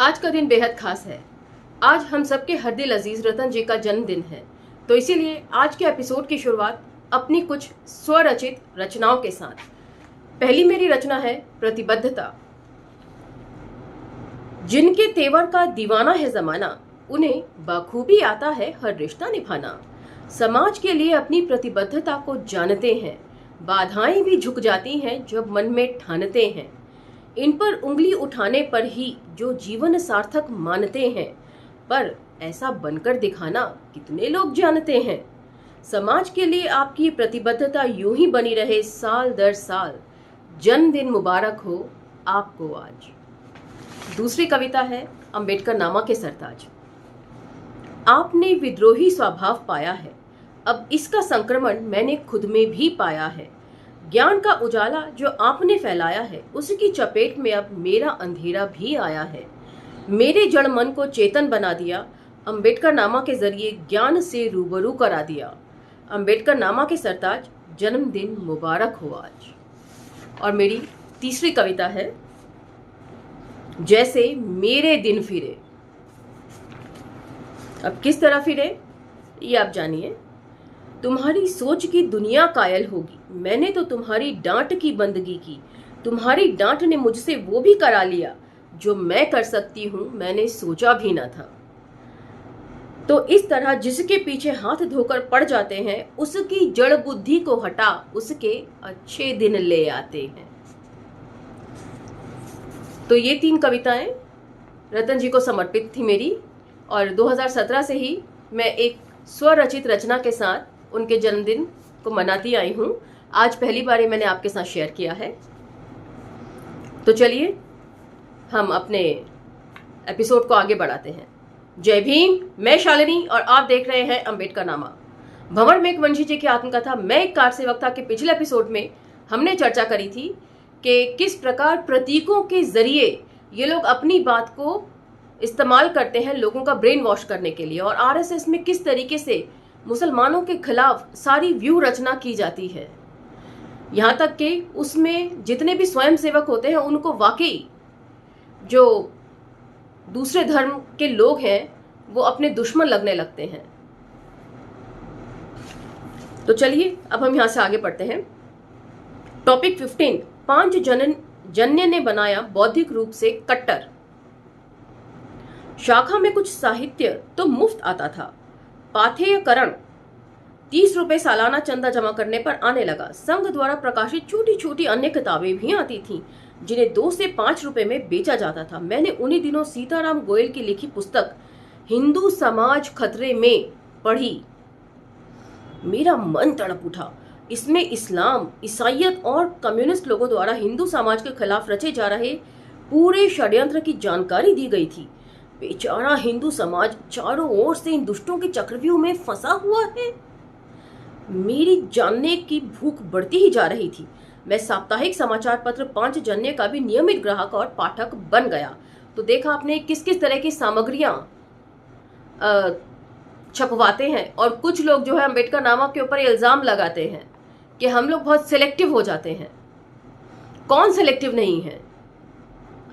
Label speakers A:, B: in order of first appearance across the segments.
A: आज का दिन बेहद खास है। आज हम सबके हर दिल अजीज रतन जी का जन्मदिन है, तो इसीलिए आज के एपिसोड की शुरुआत अपनी कुछ स्वरचित रचनाओं के साथ। पहली मेरी रचना है प्रतिबद्धता। जिनके तेवर का दीवाना है जमाना, उन्हें बखूबी आता है हर रिश्ता निभाना। समाज के लिए अपनी प्रतिबद्धता को जानते हैं, बाधाएं भी झुक जाती हैं जब मन में ठानते हैं। इन पर उंगली उठाने पर ही जो जीवन सार्थक मानते हैं, पर ऐसा बनकर दिखाना कितने लोग जानते हैं। समाज के लिए आपकी प्रतिबद्धता यूं ही बनी रहे साल दर साल। जन्मदिन मुबारक हो आपको आज। दूसरी कविता है अंबेडकर नामा के सरताज। आपने विद्रोही स्वभाव पाया है, अब इसका संक्रमण मैंने खुद में भी पाया है। ज्ञान का उजाला जो आपने फैलाया है, उसकी चपेट में अब मेरा अंधेरा भी आया है। मेरे जड़ मन को चेतन बना दिया, अंबेडकर नामा के जरिए ज्ञान से रूबरू करा दिया। अंबेडकर नामा के सरताज, जन्मदिन मुबारक हो आज। और मेरी तीसरी कविता है जैसे मेरे दिन फिरे। अब किस तरह फिरे ये आप जानिए। तुम्हारी सोच की दुनिया कायल होगी, मैंने तो तुम्हारी डांट की बंदगी की। तुम्हारी डांट ने मुझसे वो भी करा लिया जो मैं कर सकती हूं, मैंने सोचा भी ना था। तो इस तरह जिसके पीछे हाथ धोकर पड़ जाते हैं, उसकी जड़ बुद्धि को हटा उसके अच्छे दिन ले आते हैं। तो ये 3 कविताएं रतन जी को समर्पित थी मेरी, और 2017 से ही मैं एक स्वरचित रचना के साथ उनके जन्मदिन को मनाती आई हूं। आज पहली बार मैंने आपके साथ शेयर किया है। तो चलिए हम अपने एपिसोड को आगे बढ़ाते हैं। जय भीम, मैं शालिनी और आप देख रहे हैं अंबेडकर नामा। भंवर मेघवंशी जी की आत्मकथा मैं एक कार सेवक था के पिछले एपिसोड में हमने चर्चा करी थी कि किस प्रकार प्रतीकों के जरिए ये लोग अपनी बात को इस्तेमाल करते हैं लोगों का ब्रेन वॉश करने के लिए, और आरएसएस में किस तरीके से मुसलमानों के खिलाफ सारी व्यू रचना की जाती है। यहाँ तक कि उसमें जितने भी स्वयं सेवक होते हैं उनको वाकई जो दूसरे धर्म के लोग हैं वो अपने दुश्मन लगने लगते हैं। तो चलिए अब हम यहाँ से आगे बढ़ते हैं। टॉपिक 15, 5 जन्य ने बनाया बौद्धिक रूप से कट्टर। शाखा में कुछ साहित्य तो मुफ्त आता था। पाथेयकरण 30 रुपए सालाना चंदा जमा करने पर आने लगा। संघ द्वारा प्रकाशित छोटी छोटी अन्य किताबें भी आती थीं, जिन्हें 2 से 5 रुपए में बेचा जाता था। मैंने उन्हीं दिनों सीताराम गोयल की लिखी पुस्तक हिंदू समाज खतरे में पढ़ी। मेरा मन तड़प उठा। इसमें इस्लाम, ईसाईयत और कम्युनिस्ट लोगों द्वारा हिंदू समाज के खिलाफ रचे जा रहे पूरे षड्यंत्र की जानकारी दी गई थी। बेचारा हिंदू समाज चारों ओर से इन दुष्टों के चक्रव्यूह में फंसा हुआ है। मेरी जानने की भूख बढ़ती ही जा रही थी। मैं साप्ताहिक समाचार पत्र 5 जन्य का भी नियमित ग्राहक और पाठक बन गया। तो देखा आपने किस किस तरह की सामग्रियां छपवाते हैं, और कुछ लोग जो है अंबेडकर नामा के ऊपर इल्जाम लगाते हैं कि हम लोग बहुत सिलेक्टिव हो जाते हैं। कौन सिलेक्टिव नहीं है?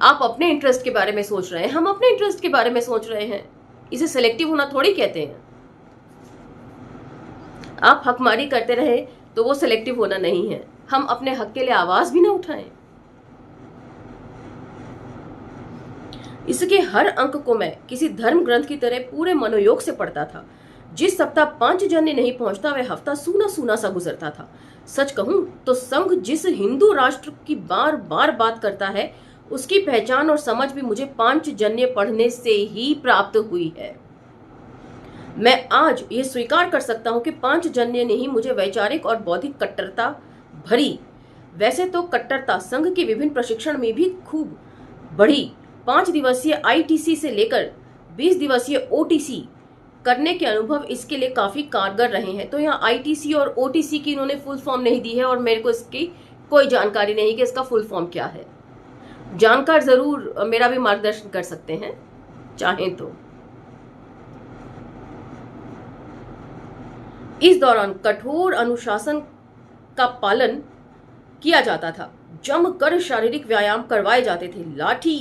A: आप अपने इंटरेस्ट के बारे में सोच रहे हैं, हम अपने इंटरेस्ट के बारे में सोच रहे हैं। इसे सिलेक्टिव होना थोड़ी कहते हैं। आप हकमारी करते रहे तो वो सिलेक्टिव होना नहीं है। हम अपने हक के लिए आवाज भी ना उठाएं। इसके हर अंक को मैं किसी धर्म ग्रंथ की तरह पूरे मनोयोग से पढ़ता था। जिस सप्ताह 5 जन्य नहीं पहुंचता वह हफ्ता सूना सूना सा गुजरता था। सच कहूं तो संघ जिस हिंदू राष्ट्र की बार बार बात करता है, उसकी पहचान और समझ भी मुझे 5 जन्य पढ़ने से ही प्राप्त हुई है। मैं आज ये स्वीकार कर सकता हूं कि 5 जन्य ने ही मुझे वैचारिक और बौद्धिक कट्टरता भरी। वैसे तो कट्टरता संघ के विभिन्न प्रशिक्षण में भी खूब बढ़ी। 5 दिवसीय आईटीसी से लेकर 20 दिवसीय ओटीसी करने के अनुभव इसके लिए काफी कारगर रहे हैं। तो यहाँ आईटीसी और ओटीसी की इन्होंने फुल फॉर्म नहीं दी है, और मेरे को इसकी कोई जानकारी नहीं कि इसका फुल फॉर्म क्या है। जानकार जरूर मेरा भी मार्गदर्शन कर सकते हैं चाहें तो। इस दौरान कठोर अनुशासन का पालन किया जाता था। जमकर शारीरिक व्यायाम करवाए जाते थे। लाठी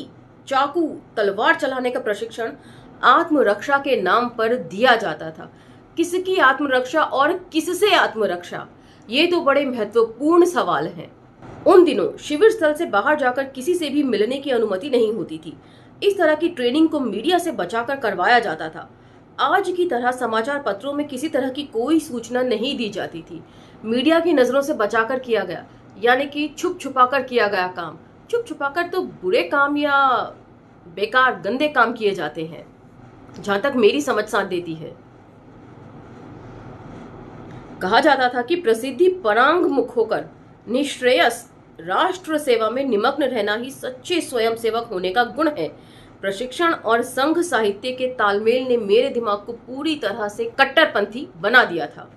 A: चाकू, तलवार चलाने का प्रशिक्षण आत्मरक्षा के नाम पर दिया जाता था। किसकी आत्मरक्षा और किससे आत्मरक्षा, ये तो बड़े महत्वपूर्ण सवाल हैं। उन दिनों शिविर स्थल से बाहर जाकर किसी से भी मिलने की अनुमति नहीं होती थी। इस तरह की ट्रेनिंग को मीडिया से बचाकर करवाया जाता था। आज की तरह समाचार पत्रों में किसी तरह की कोई सूचना नहीं दी जाती थी। मीडिया की नजरों से बचाकर किया गया, यानी कि छुप छुपाकर किया गया काम। छुप छुपाकर तो बुरे काम या बेकार गंदे काम किए जाते हैं, जहां तक मेरी समझ साथ देती है। कहा जाता था कि प्रसिद्धि परांग मुख होकर निश्रेयस राष्ट्र सेवा में निमग्न रहना ही सच्चे स्वयंसेवक होने का गुण है। प्रशिक्षण और संघ साहित्य के तालमेल ने मेरे दिमाग को पूरी तरह से कट्टरपंथी बना दिया था।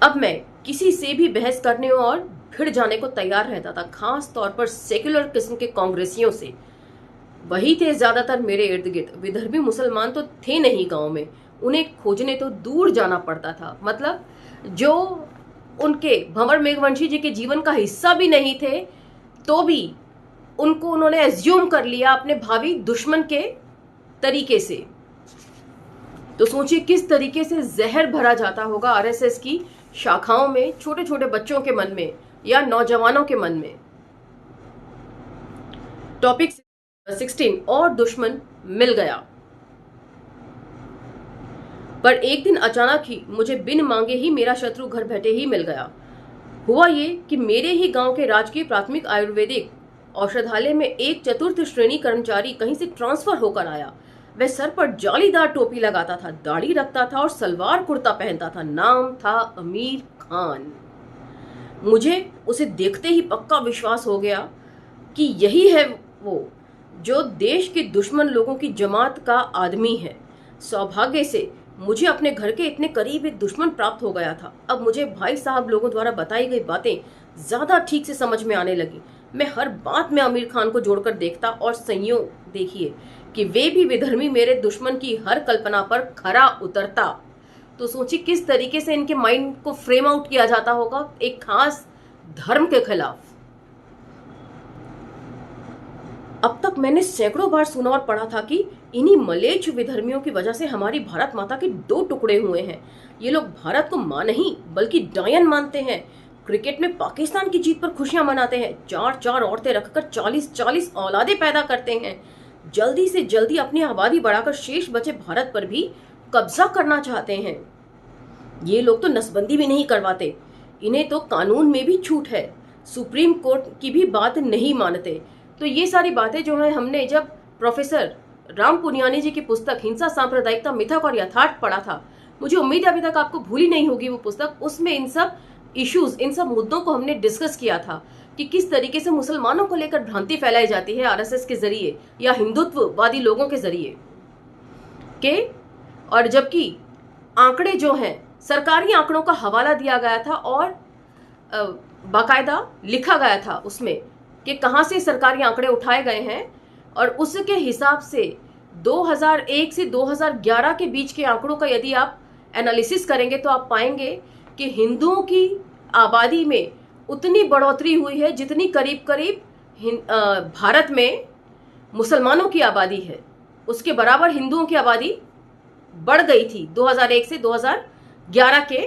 A: अब मैं किसी से भी बहस करने और भिड़ जाने को तैयार रहता था, खास तौर पर सेक्युलर किस्म के कांग्रेसियों से। वही थे ज्यादातर मेरे इर्द गिर्द। विदर्भी मुसलमान तो थे नहीं गांव में, उन्हें खोजने तो दूर जाना पड़ता था। मतलब जो उनके भंवर मेघवंशी जी के जीवन का हिस्सा भी नहीं थे, तो भी उनको उन्होंने एज्यूम कर लिया अपने भावी दुश्मन के तरीके से। तो सोचिए किस तरीके से जहर भरा जाता होगा आरएसएस की शाखाओं में, छोटे छोटे बच्चों के मन में या नौजवानों के मन में। टॉपिक 16 और दुश्मन मिल गया। पर एक दिन अचानक ही मुझे बिन मांगे ही मेरा शत्रु घर बैठे ही मिल गया। हुआ ये कि मेरे ही गांव के राजकीय प्राथमिक आयुर्वेदिक औषधालय में एक चतुर्थ श्रेणी कर्मचारी कहीं से ट्रांसफर होकर आया। वह सर पर जालीदार टोपी लगाता था, दाढ़ी रखता था और सलवार कुर्ता पहनता था। नाम था अमीर खान। मुझे उसे देखते ही पक्का विश्वास हो गया कि यही है वो जो देश के दुश्मन लोगों की जमात का आदमी है। सौभाग्य से मुझे अपने घर के इतने करीब एक दुश्मन प्राप्त हो गया था। अब मुझे भाई साहब लोगों द्वारा बताई गई बातें ज्यादा ठीक से समझ में आने लगी। मैं हर बात में आमिर खान को जोड़कर देखता और संयोग देखिए कि वे भी विधर्मी मेरे दुश्मन की हर कल्पना पर खरा उतरता। तो सोचिए किस तरीके से इनके माइंड को फ्रेम आउट किया जाता होगा एक खास धर्म के खिलाफ। अब तक मैंने सैकड़ों बार सुना और पढ़ा था कि इन्हीं मलेच्छ विधर्मियों की वजह से हमारी भारत माता के 2 टुकड़े हुए हैं। ये लोग भारत को मां नहीं बल्कि डायन मानते हैं। क्रिकेट में पाकिस्तान की जीत पर खुशियां मनाते हैं। 4-4 औरतें रखकर 40-40 औलादे पैदा करते हैं। जल्दी से जल्दी अपनी आबादी बढ़ाकर शेष बचे भारत पर भी कब्जा करना चाहते हैं। ये लोग तो नसबंदी भी नहीं करवाते। इन्हें तो कानून में भी छूट है, सुप्रीम कोर्ट की भी बात नहीं मानते। तो ये सारी बातें जो है हमने जब प्रोफेसर राम पुनियानी जी की पुस्तक हिंसा, सांप्रदायिकता, मिथक और यथार्थ पढ़ा था, मुझे उम्मीद है अभी तक आपको भूली नहीं होगी वो पुस्तक। उसमें इन सब इश्यूज, इन सब मुद्दों को हमने डिस्कस किया था कि किस तरीके से मुसलमानों को लेकर भ्रांति फैलाई जाती है आरएसएस के जरिए या हिंदुत्ववादी लोगों के जरिए के। और जबकि आंकड़े जो हैं सरकारी आंकड़ों का हवाला दिया गया था और बाकायदा लिखा गया था उसमें कि कहां से सरकारी आंकड़े उठाए गए हैं, और उसके हिसाब से 2001 से 2011 के बीच के आंकड़ों का यदि आप एनालिसिस करेंगे तो आप पाएंगे कि हिंदुओं की आबादी में उतनी बढ़ोतरी हुई है जितनी करीब करीब भारत में मुसलमानों की आबादी है। उसके बराबर हिंदुओं की आबादी बढ़ गई थी 2001 से 2011 के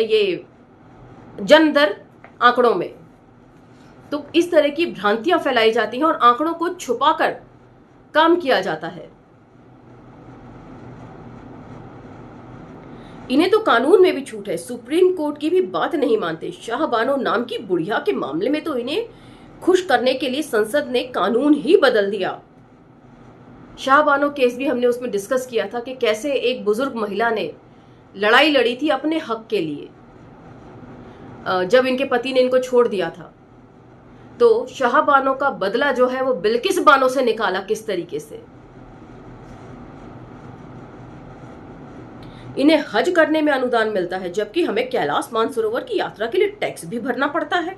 A: ये जनदर आंकड़ों में। तो इस तरह की भ्रांतियां फैलाई जाती हैं और आंकड़ों को छुपाकर काम किया जाता है। इन्हें तो कानून में भी छूट है, सुप्रीम कोर्ट की भी बात नहीं मानते। शाहबानो नाम की बुढ़िया के मामले में तो इन्हें खुश करने के लिए संसद ने कानून ही बदल दिया। शाहबानो केस भी हमने उसमें डिस्कस किया था कि कैसे एक बुजुर्ग महिला ने लड़ाई लड़ी थी अपने हक के लिए। जब इनके पति ने इनको छोड़ दिया था तो शाहबानो का बदला जो है वो बिल्किस बानो से निकाला किस तरीके से। इन्हें हज करने में अनुदान मिलता है, जबकि हमें कैलाश मानसरोवर की यात्रा के लिए टैक्स भी भरना पड़ता है।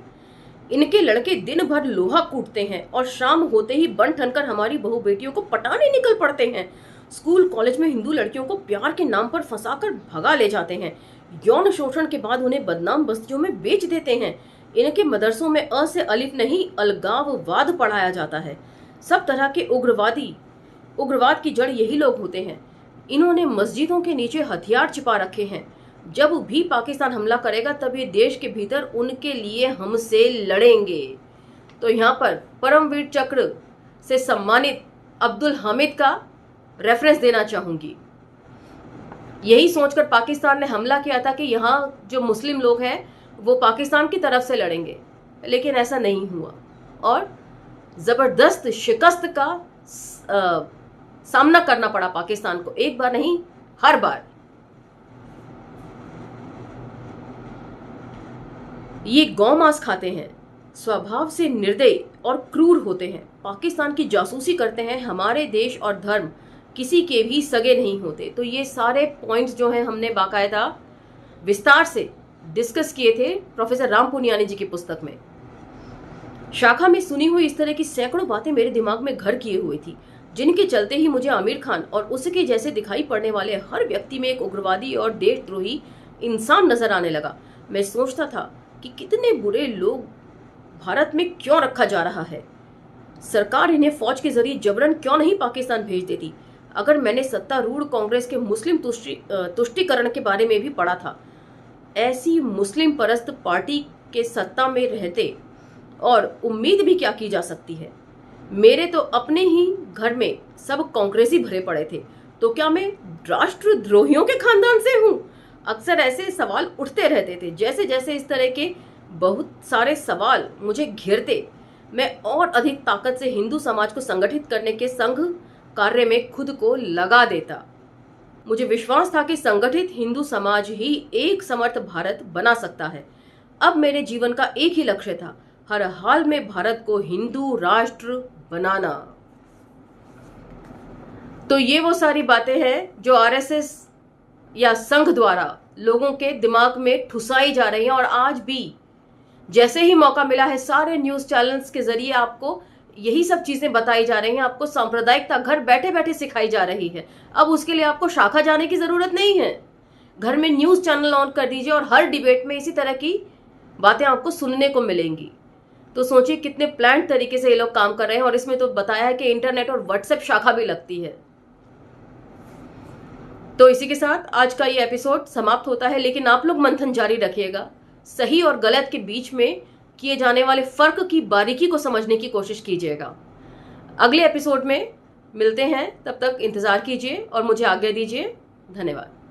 A: इनके लड़के दिन भर लोहा कूटते हैं और शाम होते ही बन ठनकर हमारी बहू बेटियों को पटाने निकल पड़ते हैं। स्कूल कॉलेज में हिंदू लड़कियों को प्यार के नाम पर फंसाकर भगा ले जाते हैं। यौन शोषण के बाद उन्हें बदनाम बस्तियों में बेच देते हैं। इनके मदरसों में अ से अलिफ नहीं अलगाववाद पढ़ाया जाता है। सब तरह के उग्रवाद की जड़ यही लोग होते हैं। इन्होंने मस्जिदों के नीचे हथियार छिपा रखे हैं। जब भी पाकिस्तान हमला करेगा तब ये देश के भीतर उनके लिए हमसे लड़ेंगे। तो यहाँ पर परमवीर चक्र से सम्मानित अब्दुल हामिद का रेफरेंस देना चाहूंगी। यही सोचकर पाकिस्तान ने हमला किया था कि यहाँ जो मुस्लिम लोग हैं वो पाकिस्तान की तरफ से लड़ेंगे, लेकिन ऐसा नहीं हुआ और जबरदस्त शिकस्त का सामना करना पड़ा पाकिस्तान को, एक बार नहीं हर बार। ये गौमांस खाते हैं, स्वभाव से निर्दयी और क्रूर होते हैं, पाकिस्तान की जासूसी करते हैं, हमारे देश और धर्म किसी के भी सगे नहीं होते। तो ये सारे पॉइंट्स जो हैं हमने बाकायदा विस्तार से डिस्कस किए थे प्रोफेसर राम पुनियानी जी की पुस्तक में। शाखा में सुनी हुई इस तरह की सैकड़ों बातें मेरे दिमाग में घर किए हुई थी, जिनके चलते ही मुझे आमिर खान और उसके जैसे दिखाई पड़ने वाले हर व्यक्ति में एक उग्रवादी और देशद्रोही इंसान नजर आने लगा। मैं सोचता था कि कितने बुरे लोग भारत में क्यों रखा जा रहा है, सरकार इन्हें फौज के जरिए जबरन क्यों नहीं पाकिस्तान भेज देती। अगर मैंने सत्तारूढ़ कांग्रेस के मुस्लिम तुष्टीकरण के बारे में भी पढ़ा था, ऐसी मुस्लिम परस्त पार्टी के सत्ता में रहते और उम्मीद भी क्या की जा सकती है। मेरे तो अपने ही घर में सब कांग्रेसी भरे पड़े थे, तो क्या मैं राष्ट्रद्रोहियों के खानदान से हूँ? अक्सर ऐसे सवाल उठते रहते थे। जैसे जैसे इस तरह के बहुत सारे सवाल मुझे घेरते, मैं और अधिक ताकत से हिंदू समाज को संगठित करने के संघ कार्य में खुद को लगा देता। मुझे विश्वास था कि संगठित हिंदू समाज ही एक समर्थ भारत बना सकता है। अब मेरे जीवन का एक ही लक्ष्य था, हर हाल में भारत को हिंदू राष्ट्र बनाना। तो ये वो सारी बातें हैं जो आरएसएस या संघ द्वारा लोगों के दिमाग में ठुसाई जा रही हैं, और आज भी जैसे ही मौका मिला है सारे न्यूज चैनल्स के जरिए आपको यही सब चीजें बताई जा रही हैं। आपको सांप्रदायिकता घर बैठे बैठे सिखाई जा रही है। अब उसके लिए आपको शाखा जाने की जरूरत नहीं है, घर में न्यूज चैनल ऑन कर दीजिए और हर डिबेट में इसी तरह की बातें आपको सुनने को मिलेंगी। तो सोचिए कितने प्लान्ड तरीके से ये लोग काम कर रहे हैं। और इसमें तो बताया है कि इंटरनेट और व्हाट्सएप शाखा भी लगती है। तो इसी के साथ आज का ये एपिसोड समाप्त होता है, लेकिन आप लोग मंथन जारी रखिएगा। सही और गलत के बीच में किए जाने वाले फर्क की बारीकी को समझने की कोशिश कीजिएगा। अगले एपिसोड में मिलते हैं, तब तक इंतजार कीजिए और मुझे आज्ञा दीजिए। धन्यवाद।